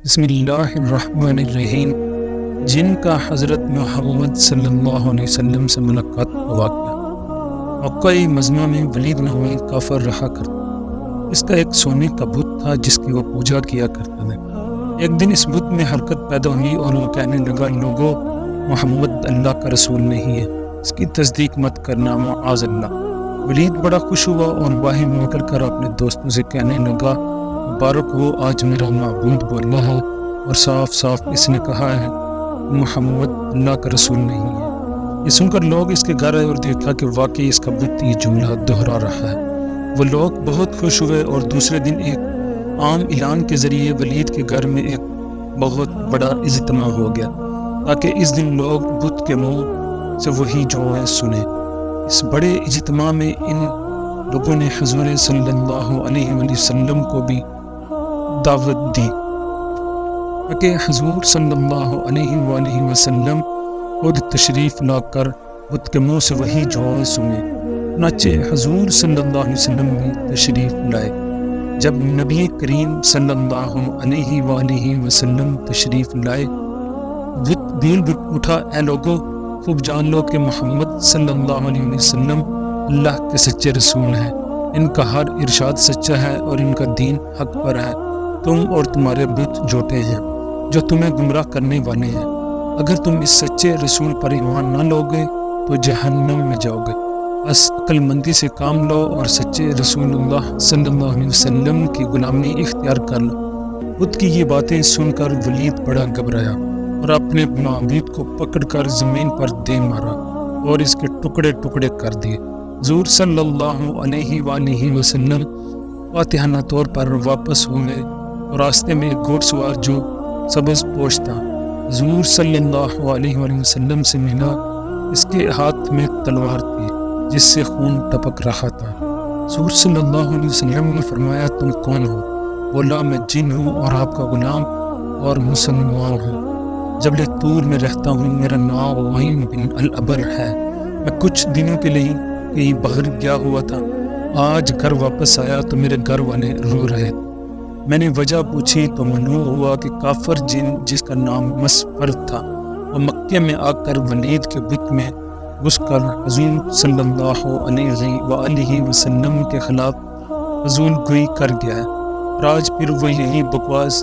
بسم اللہ الرحمن الرحیم۔ جن کا حضرت محمد صلی اللہ علیہ وسلم سے ملاقات کا واقعہ۔ موقع مزمہ میں ولید نامی کافر رہا کرتا۔ اس کا ایک سونے کا بت تھا جس کی وہ پوجا کیا کرتا تھا۔ ایک دن اس بت میں حرکت پیدا ہوئی اور وہ کہنے لگا، لوگو، محمد اللہ کا رسول نہیں ہے، اس کی تصدیق مت کرنا، معاذ اللہ۔ ولید بڑا خوش ہوا اور باہر نکل کر اپنے دوستوں سے کہنے لگا، مبارک ہو، آج میرا معبود بولا ہے اور صاف صاف اس نے کہا ہے محمد اللہ کا رسول نہیں ہے۔ یہ سن کر لوگ اس کے گھر آئے اور دیکھا کہ واقعی اس کا بت یہ جملہ دہرا رہا ہے۔ وہ لوگ بہت خوش ہوئے اور دوسرے دن ایک عام اعلان کے ذریعے ولید کے گھر میں ایک بہت بڑا اجتماع ہو گیا تاکہ اس دن لوگ بت کے منہ سے وہی جملے سنیں۔ اس بڑے اجتماع میں ان لوگوں نے حضور صلی اللہ علیہ وسلم کو بھی دعوت دی تاکہ حضور صلی اللہ علیہ وآلہ وسلم خود تشریف لا کر بت کے منہ سے وہی جملے سنے۔ چنانچہ حضور صلی اللہ علیہ وسلم بھی تشریف لائے۔ جب نبی کریم صلی اللہ علیہ وآلہ وسلم تشریف لائے، بت بیل اٹھا، اے لوگو، خوب جان لو کہ محمد صلی اللہ علیہ وسلم اللہ کے سچے رسول ہیں۔ ان کا ہر ارشاد سچا ہے اور ان کا دین حق پر ہے۔ تم اور تمہارے بت جھوٹے ہیں جو تمہیں گمراہ کرنے والے ہیں۔ اگر تم اس سچے رسول پر ایمان نہ لوگے تو جہنم میں جاؤ گے۔ بس عقل مندی سے کام لو اور سچے رسول اللہ صلی اللہ علیہ وسلم کی غلامی اختیار کر لو۔ بت کی یہ باتیں سن کر ولید بڑا گھبرایا اور اپنے معبود کو پکڑ کر زمین پر دے مارا اور اس کے ٹکڑے ٹکڑے کر دیے۔ حضور صلی اللہ علیہ وآلہ وسلم فاتحانہ طور پر واپس ہوئے اور راستے میں ایک گھوڑ سوار جو سبز پوش تھا حضور صلی اللہ علیہ وآلہ وسلم سے ملا۔ اس کے ہاتھ میں تلوار تھی جس سے خون ٹپک رہا تھا۔ حضور صلی اللہ علیہ وسلم نے فرمایا، تم کون ہو؟ بولا، میں جن ہوں اور آپ کا غلام اور مسلمان ہوں۔ جبل طور میں رہتا ہوں، میرا نام وہیم بن الابر ہے۔ میں کچھ دنوں کے لیے کہیں باہر گیا ہوا تھا۔ آج گھر واپس آیا تو میرے گھر والے رو رہے تھے۔ میں نے وجہ پوچھی تو معلوم ہوا کہ کافر جن جس کا نام مسفر تھا وہ مکے میں آ کر ولید کے بت میں گھس کر حضور صلی اللہ علیہ وآلہ وسلم کے خلاف فضول گوئی کر گیا ہے اور آج پھر وہ یہی بکواس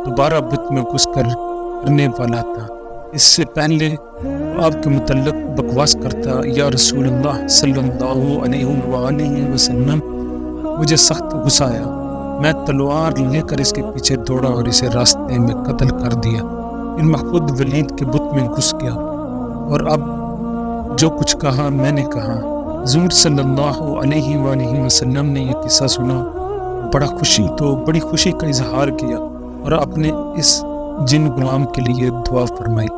دوبارہ بت میں گھس کر کرنے والا تھا۔ اس سے پہلے آپ کے متعلق بکواس کرتا، یا رسول اللہ صلی اللہ علیہ وآلہ وسلم، مجھے سخت غصہ آیا۔ میں تلوار لے کر اس کے پیچھے دوڑا اور اسے راستے میں قتل کر دیا۔ پھر میں خود ولید کے بت میں گھس گیا اور اب جو کچھ کہا میں نے کہا۔ حضور صلی اللہ علیہ وآلہ وسلم نے یہ قصہ سنا، بڑی خوشی کا اظہار کیا اور اپنے اس جن غلام کے لیے دعا فرمائی۔